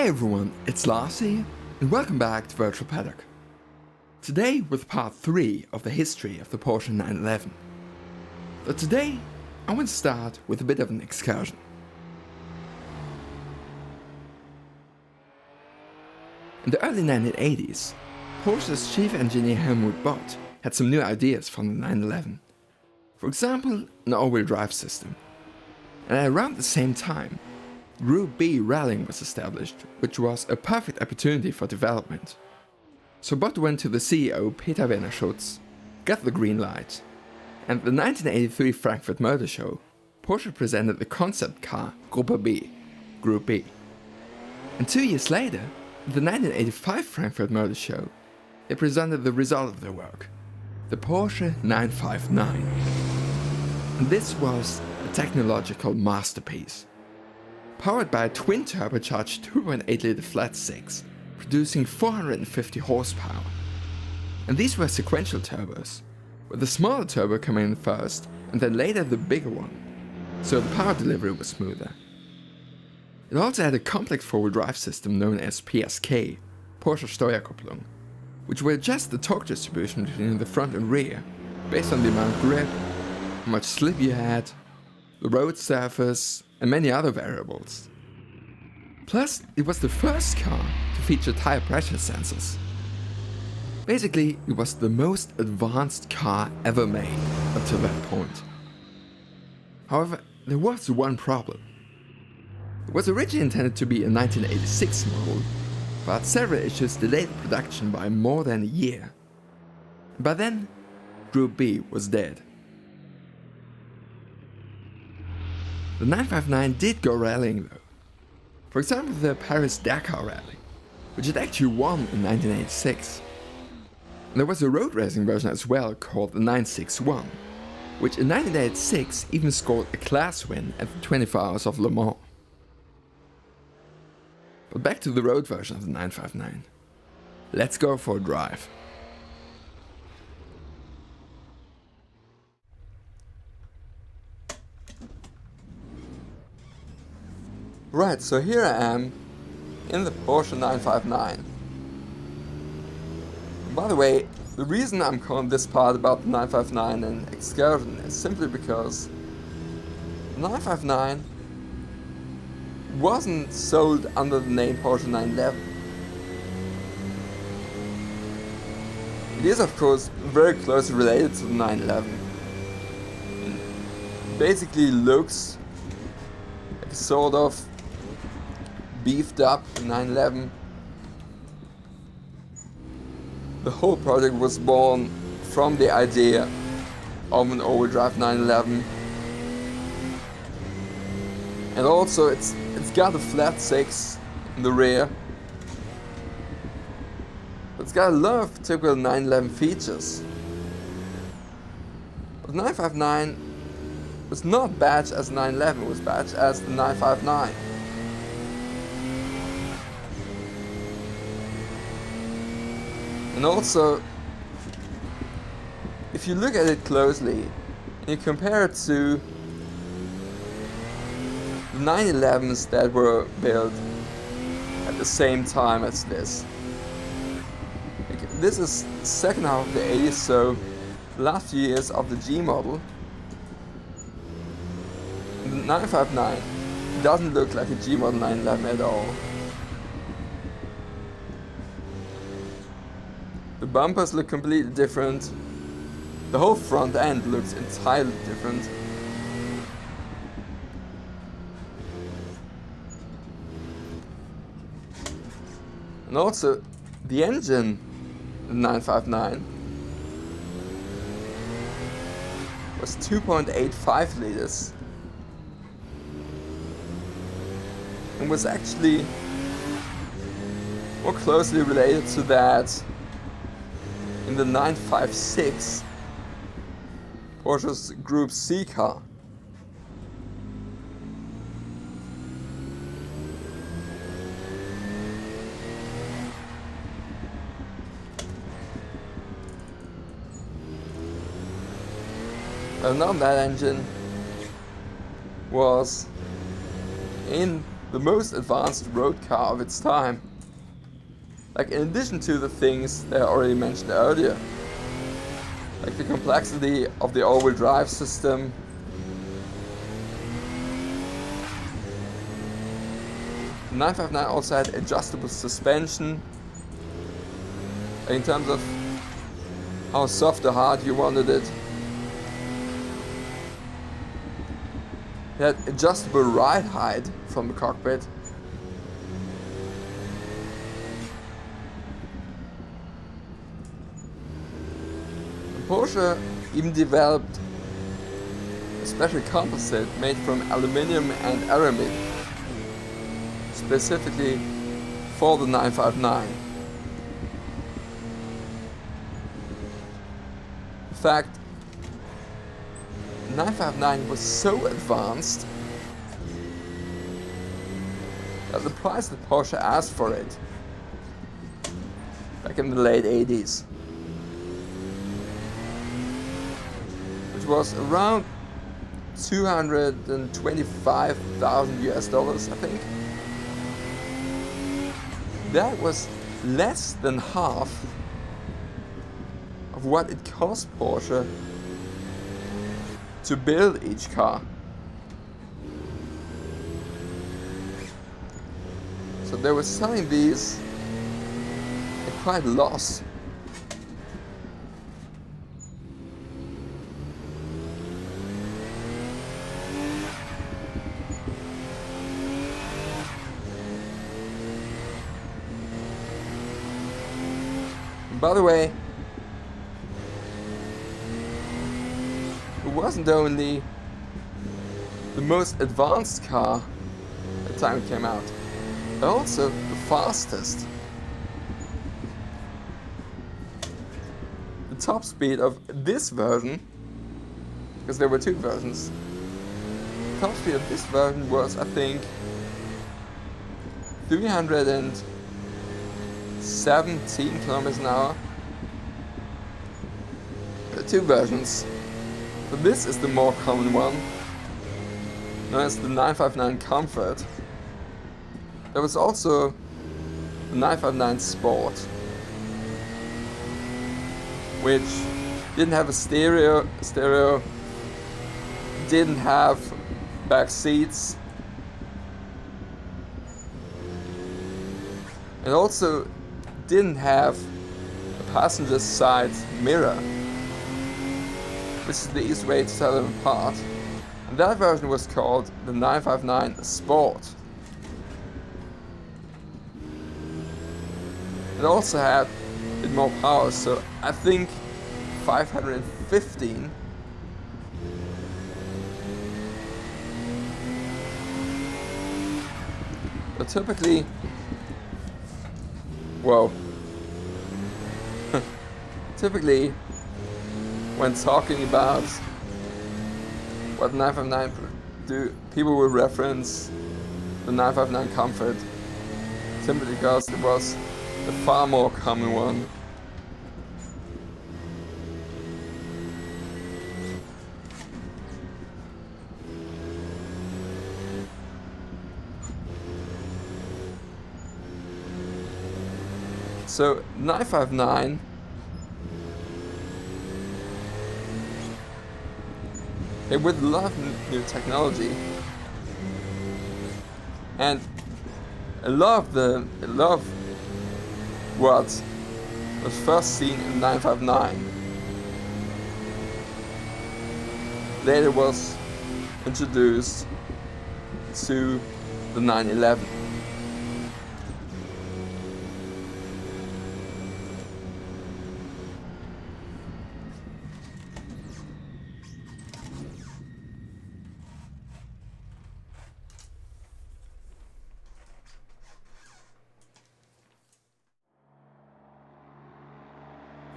Hey everyone, it's Lars here, and welcome back to Virtual Paddock. Today with part 3 of the history of the Porsche 911. But today, I want to start with a bit of an excursion. In the early 1980s, Porsche's chief engineer Helmut Bott had some new ideas for the 911. For example, an all-wheel drive system. And at around the same time, Group B rallying was established, which was a perfect opportunity for development. So Bott went to the CEO Peter Werner Schutz, got the green light, and at the 1983 Frankfurt Motor Show, Porsche presented the concept car Group B. And 2 years later, at the 1985 Frankfurt Motor Show, they presented the result of their work, the Porsche 959. And this was a technological masterpiece. Powered by a twin-turbocharged 2.8-liter flat six, producing 450 horsepower. And these were sequential turbos, with the smaller turbo coming in first and then later the bigger one, so the power delivery was smoother. It also had a complex four-wheel drive system known as PSK, Porsche Steuerkupplung, which will adjust the torque distribution between the front and rear based on the amount of grip, how much slip you had, the road surface, and many other variables. Plus, it was the first car to feature tire pressure sensors. Basically, it was the most advanced car ever made up to that point. However, there was one problem. It was originally intended to be a 1986 model, but several issues delayed production by more than a year. By then, Group B was dead. The 959 did go rallying though. For example, the Paris-Dakar rally, which it actually won in 1986. And there was a road racing version as well called the 961, which in 1986 even scored a class win at the 24 Hours of Le Mans. But back to the road version of the 959. Let's go for a drive. Right, so here I am in the Porsche 959. By the way, the reason I'm calling this part about the 959 and Excursion is simply because the 959 wasn't sold under the name Porsche 911. It is of course very closely related to the 911. It basically looks like a sort of beefed up 911. The whole project was born from the idea of an all-wheel drive 911. And also it's got a flat six in the rear. It's got a lot of typical 911 features. But 959 was not badged as 911, it was badged as the 959. And also, if you look at it closely, and you compare it to the 911s that were built at the same time as this. This is the second half of the 80s, so the last few years of the G model. And the 959 doesn't look like a G model 911 at all. The bumpers look completely different. The whole front end looks entirely different. And also, the engine, the 959, was 2.85 liters. And was actually more closely related to that in the 956, Porsche's Group C car. And now that engine was in the most advanced road car of its time. Like, in addition to the things that I already mentioned earlier, like the complexity of the all-wheel drive system, the 959 also had adjustable suspension in terms of how soft or hard you wanted it. It had adjustable ride height from the cockpit. And Porsche even developed a special composite made from aluminium and aramid, specifically for the 959. In fact, 959 was so advanced that the price that Porsche asked for it back in the late 80s, which was around 225,000 US dollars, I think. That was less than half of what it cost Porsche to build each car. So they were selling these at quite a loss. And by the way, it wasn't only the most advanced car at the time it came out, but also the fastest. The top speed of this version, because there were two versions, the top speed of this version was, I think, 317 kilometers an hour. There are two versions. But this is the more common one, known as the 959 Comfort. There was also the 959 Sport, which didn't have a stereo, didn't have back seats. It also didn't have a passenger side mirror. This is the easiest way to tell them apart. And that version was called the 959 Sport. It also had a bit more power, so I think 515. But typically, whoa. Typically, when talking about what 959 do, people will reference the 959 Comfort simply because it was the far more common one. So 959 it would love new technology, and I love what was first seen in 959. Later was introduced to the 911.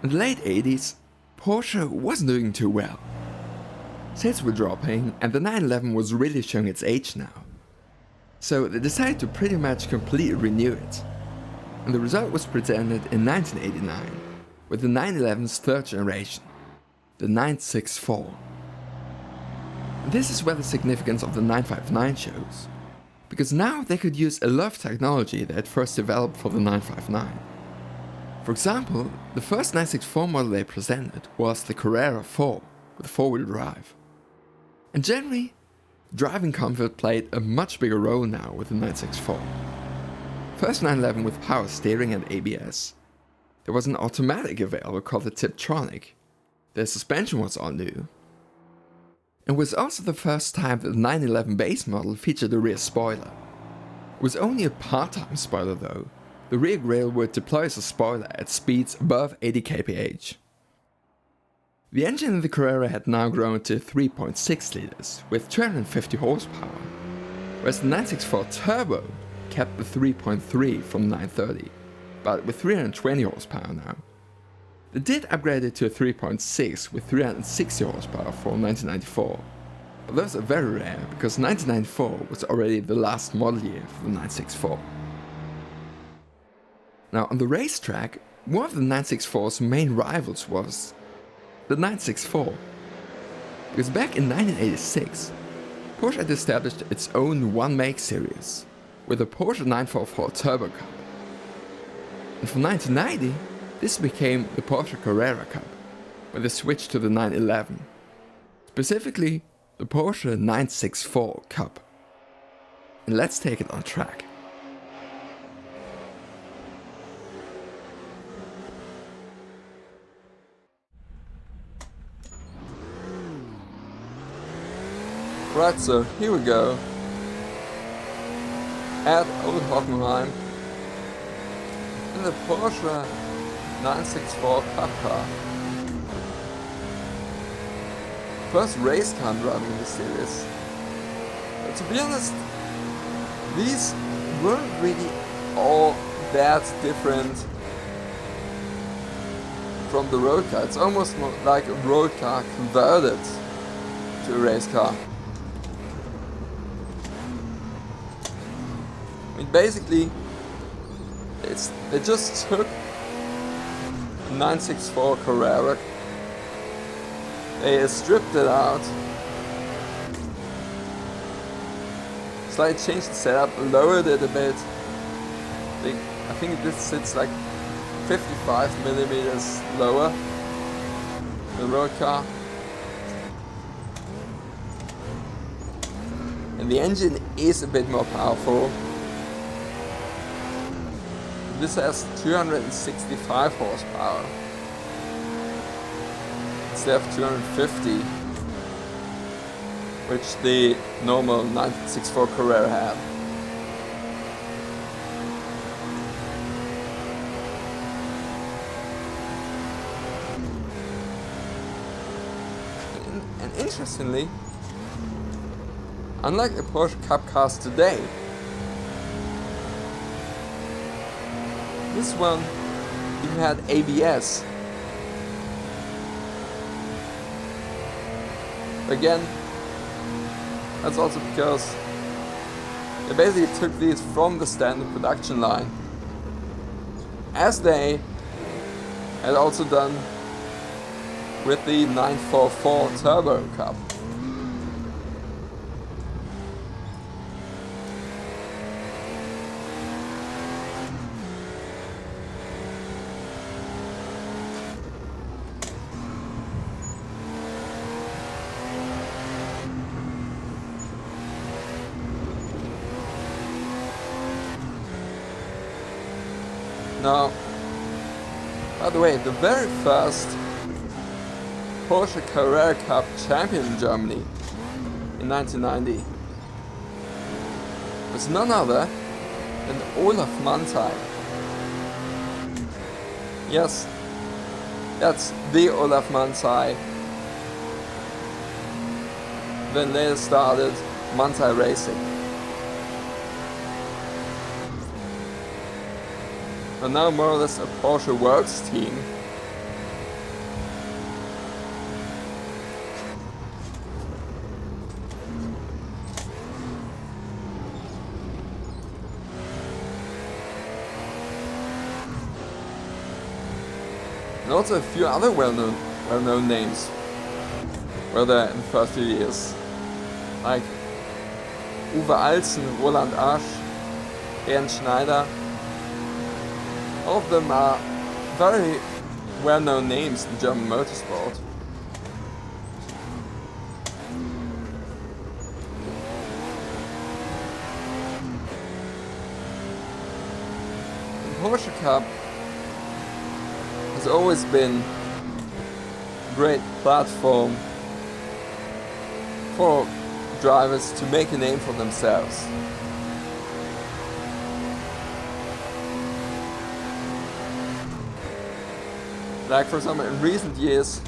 In the late 80s, Porsche wasn't doing too well. Sales were dropping and the 911 was really showing its age now. So they decided to pretty much completely renew it. And the result was presented in 1989 with the 911's third generation, the 964. This is where the significance of the 959 shows. because now they could use a lot of technology they had first developed for the 959. For example, the first 964 model they presented was the Carrera 4 with 4-wheel drive. And generally, driving comfort played a much bigger role now with the 964. First 911 with power steering and ABS. There was an automatic available called the Tiptronic. The suspension was all new. It was also the first time that the 911 base model featured a rear spoiler. It was only a part-time spoiler though. The rear grille would deploy as a spoiler at speeds above 80 kph. The engine in the Carrera had now grown to 3.6 liters with 250 horsepower, whereas the 964 Turbo kept the 3.3 from 930, but with 320 horsepower now. They did upgrade it to a 3.6 with 360 horsepower for 1994, but those are very rare because 1994 was already the last model year for the 964. Now on the racetrack, one of the 964's main rivals was the 964, because back in 1986, Porsche had established its own one-make series with the Porsche 944 Turbo Cup. And from 1990, this became the Porsche Carrera Cup, where they switched to the 911, specifically the Porsche 964 Cup. And let's take it on track. Right, so here we go at Old Hockenheim in the Porsche 964 Cup car. First race car I'm driving in the series. But to be honest, these weren't really all that different from the road car. It's almost more like a road car converted to a race car. I mean, basically, they just took 964 Carrera, they stripped it out, slightly changed the setup, lowered it a bit. I think this sits like 55 millimeters lower than the road car. And the engine is a bit more powerful. This has 265 horsepower instead of 250, which the normal 964 Carrera had. And interestingly, unlike the Porsche Cup cars today, this one even had ABS. Again, that's also because they basically took these from the standard production line, as they had also done with the 944 Turbo Cup. Now, by the way, the very first Porsche Carrera Cup champion in Germany in 1990 was none other than Olaf Manthey. Yes, that's the Olaf Manthey. Then later started Manthey Racing. And now more or less a Porsche Works team. And also a few other well-known names were there in the first few years, like Uwe Alzen, Roland Asch, Ernst Schneider. All of them are very well-known names in German motorsport. The Porsche Cup has always been a great platform for drivers to make a name for themselves. Like for example, in recent years,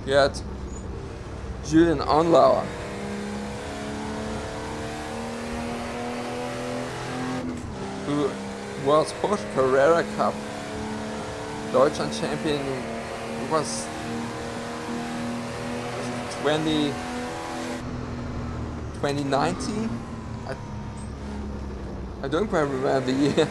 you had Julian Onlauer, who was Porsche Carrera Cup Deutschland champion, who was 2019? I don't quite remember the year.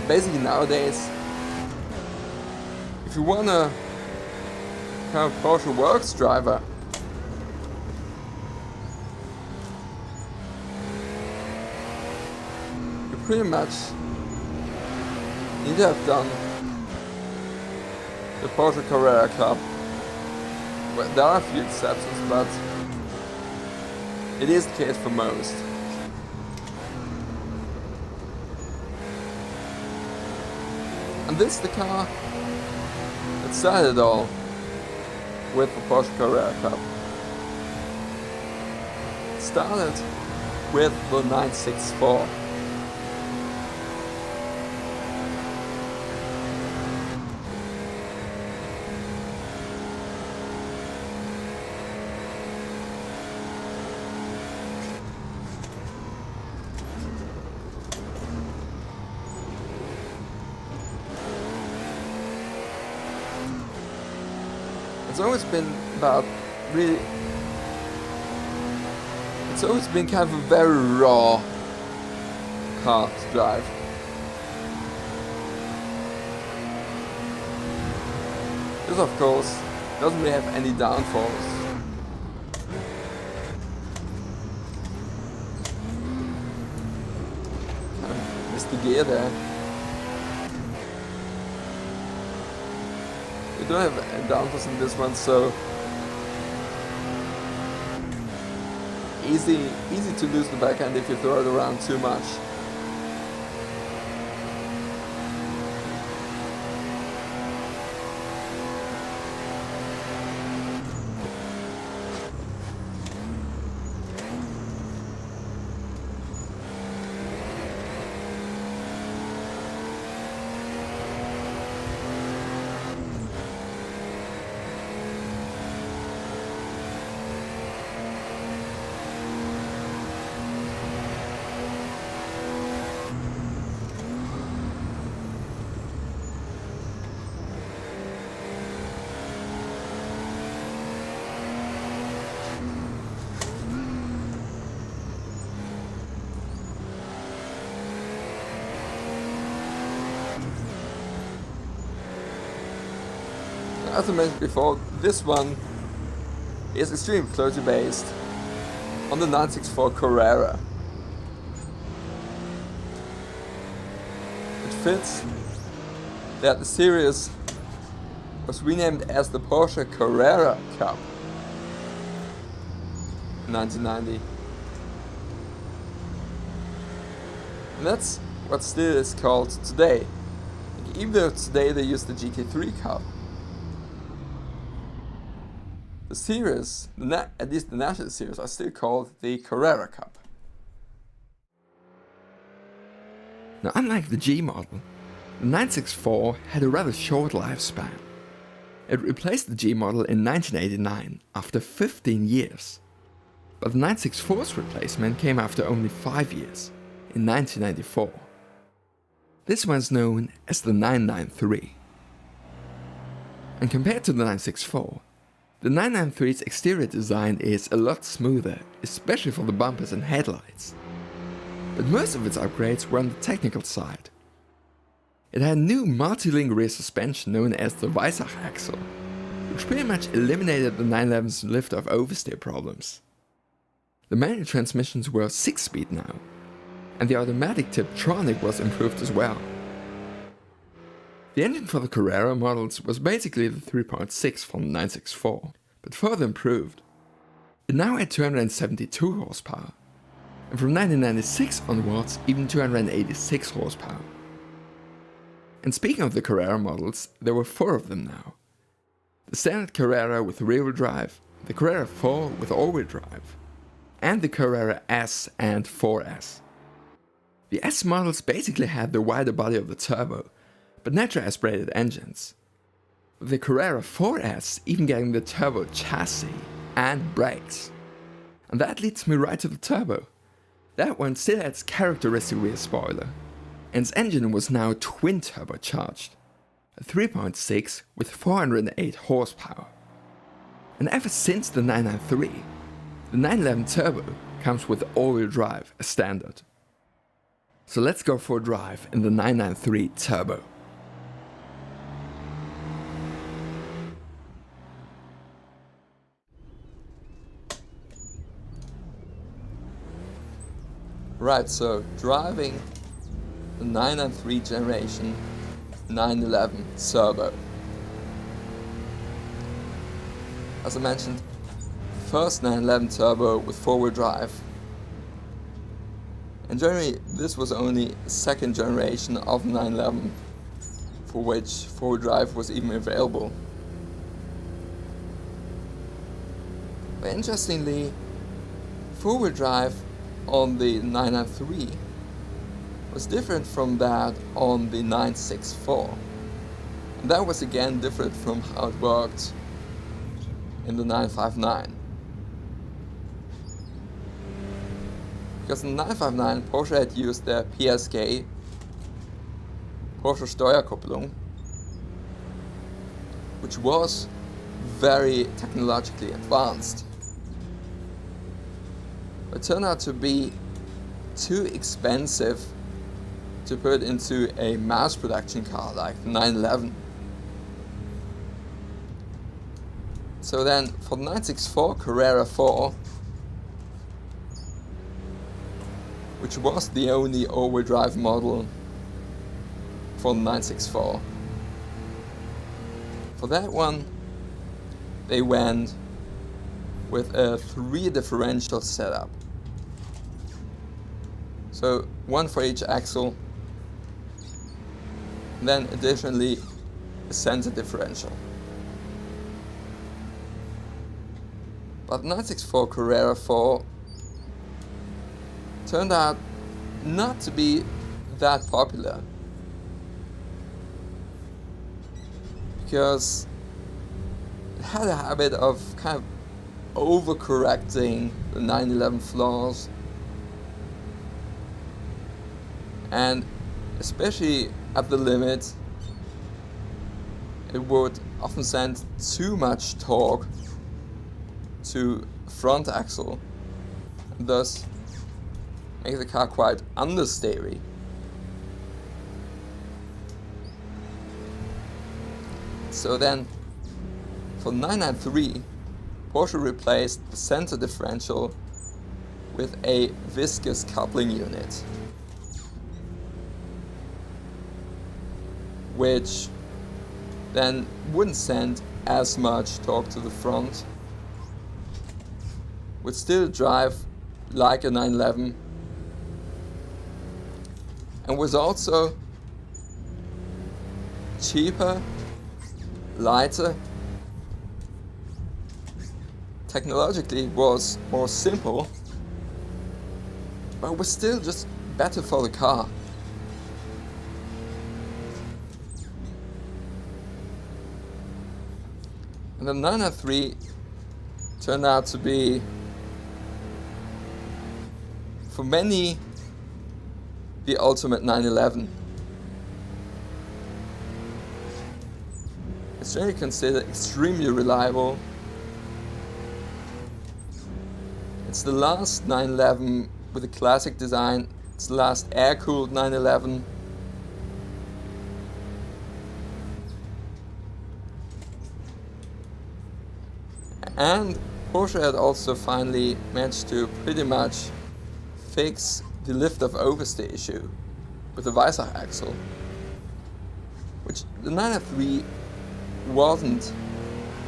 Basically nowadays, if you wanna become a Porsche Works driver, you pretty much need to have done the Porsche Carrera Cup. Well, there are a few exceptions, but it is the case for most. And this is the car that started it all with the Porsche Carrera Cup. It started with the 964. It's always been about really. It's always been kind of a very raw car to drive. This, of course, doesn't really have any downforce. Kind of missed the gear there. You don't have a downforce in this one, so easy to lose the backhand if you throw it around too much. As I mentioned before, this one is extremely closely based on the 964 Carrera. It fits that the series was renamed as the Porsche Carrera Cup in 1990. And that's what still is called today. Even though today they use the GT3 Cup. The series, at least the national series, are still called the Carrera Cup. Now, unlike the G model, the 964 had a rather short lifespan. It replaced the G model in 1989 after 15 years. But the 964's replacement came after only 5 years, in 1994. This one is known as the 993. And compared to the 964, the 993's exterior design is a lot smoother, especially for the bumpers and headlights. But most of its upgrades were on the technical side. It had a new multi-link rear suspension known as the Weissach axle, which pretty much eliminated the 911's lift-off oversteer problems. The manual transmissions were 6-speed now, and the automatic Tiptronic was improved as well. The engine for the Carrera models was basically the 3.6 from the 964, but further improved. It now had 272 horsepower, and from 1996 onwards even 286 horsepower. And speaking of the Carrera models, there were 4 of them now. The standard Carrera with rear-wheel drive, the Carrera 4 with all-wheel drive, and the Carrera S and 4S. The S models basically had the wider body of the turbo, but naturally aspirated engines, with the Carrera 4S even getting the turbo chassis and brakes. And that leads me right to the turbo. That one still had its characteristic rear spoiler, and its engine was now twin turbocharged, a 3.6 with 408 horsepower. And ever since the 993, the 911 Turbo comes with all-wheel drive as standard. So let's go for a drive in the 993 Turbo. Right, so driving the 993 generation 911 Turbo. As I mentioned, first 911 Turbo with 4-wheel drive. And generally this was only second generation of 911 for which 4-wheel drive was even available. But interestingly, 4-wheel drive on the 993 was different from that on the 964. And that was again different from how it worked in the 959. Because in the 959 Porsche had used their PSG, Porsche Steuerkupplung, which was very technologically advanced. It turned out to be too expensive to put into a mass production car like the 911. So then for the 964 Carrera 4, which was the only all-wheel drive model for the 964, for that one they went with a 3 differential setup. So one for each axle, and then additionally a center differential. But the 964 Carrera 4 turned out not to be that popular, because it had a habit of kind of overcorrecting the 911 flaws, and especially at the limit it would often send too much torque to front axle, and thus make the car quite understeery. So then for 993 Porsche replaced the center differential with a viscous coupling unit, which then wouldn't send as much torque to the front, would still drive like a 911, and was also cheaper, lighter, technologically was more simple, but was still just better for the car. And the 993 turned out to be, for many, the ultimate 911. It's generally considered extremely reliable. It's the last 911 with a classic design. It's the last air-cooled 911. And Porsche had also finally managed to pretty much fix the lift of oversteer issue with the Weissach axle, which the 993 wasn't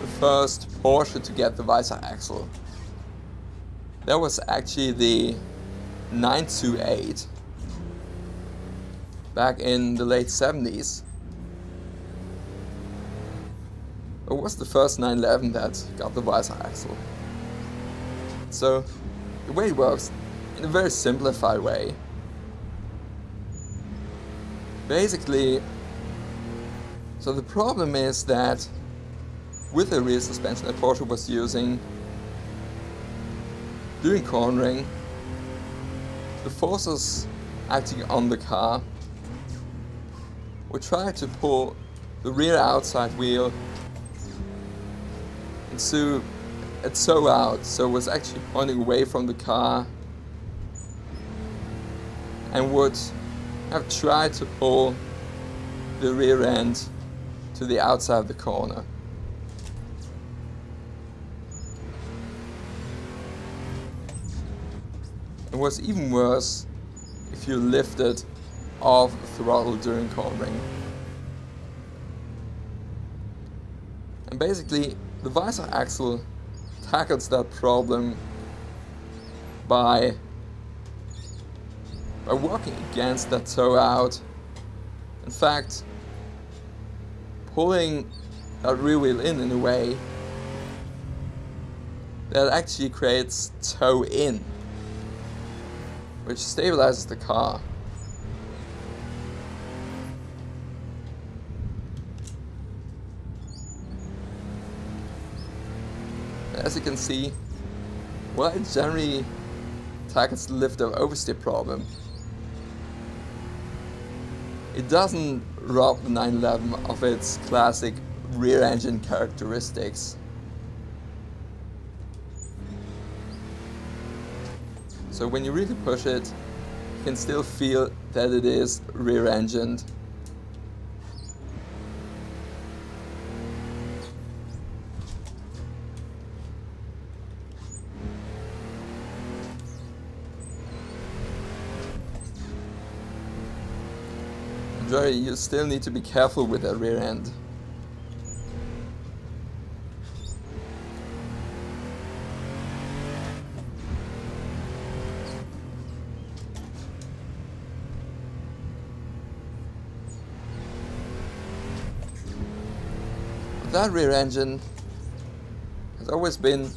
the first Porsche to get the Weissach axle. That was actually the 928 back in the late 70s. It was the first 911 that got the Weissach axle. So the way it works, in a very simplified way, basically, so the problem is that with the rear suspension that Porsche was using during cornering, the forces acting on the car would try to pull the rear outside wheel it's so out, so it was actually pointing away from the car, and would have tried to pull the rear end to the outside of the corner. It was even worse if you lifted off the throttle during cornering. And basically, the Weissach axle tackles that problem by working against that toe out. In fact, pulling that rear wheel in a way that actually creates toe in, which stabilizes the car. As you can see, while it generally tackles the lift of oversteer problem, it doesn't rob the 911 of its classic rear engine characteristics. So when you really push it, you can still feel that it is rear engined. You still need to be careful with that rear end. That rear engine has always been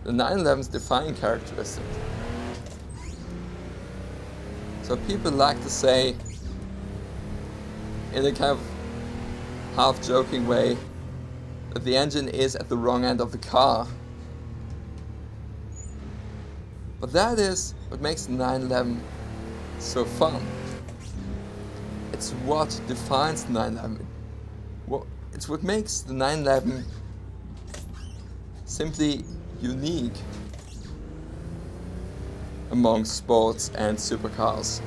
the 911's defining characteristic. So people like to say, in a kind of half-joking way, that the engine is at the wrong end of the car. But that is what makes the 911 so fun. It's what defines the 911. It's what makes the 911 simply unique among sports and supercars.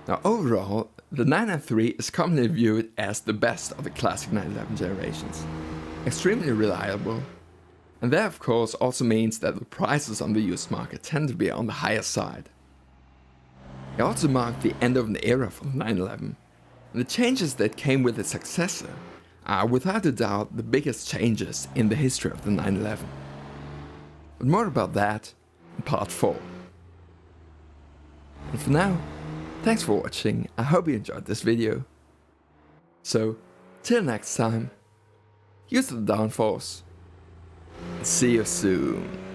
Now overall, the 993 is commonly viewed as the best of the classic 911 generations. Extremely reliable, and that of course also means that the prices on the used market tend to be on the higher side. It also marked the end of an era for the 911, and the changes that came with its successor are without a doubt the biggest changes in the history of the 911. But more about that in part 4. And for now, thanks for watching, I hope you enjoyed this video. So, till next time, use the downforce, and see you soon.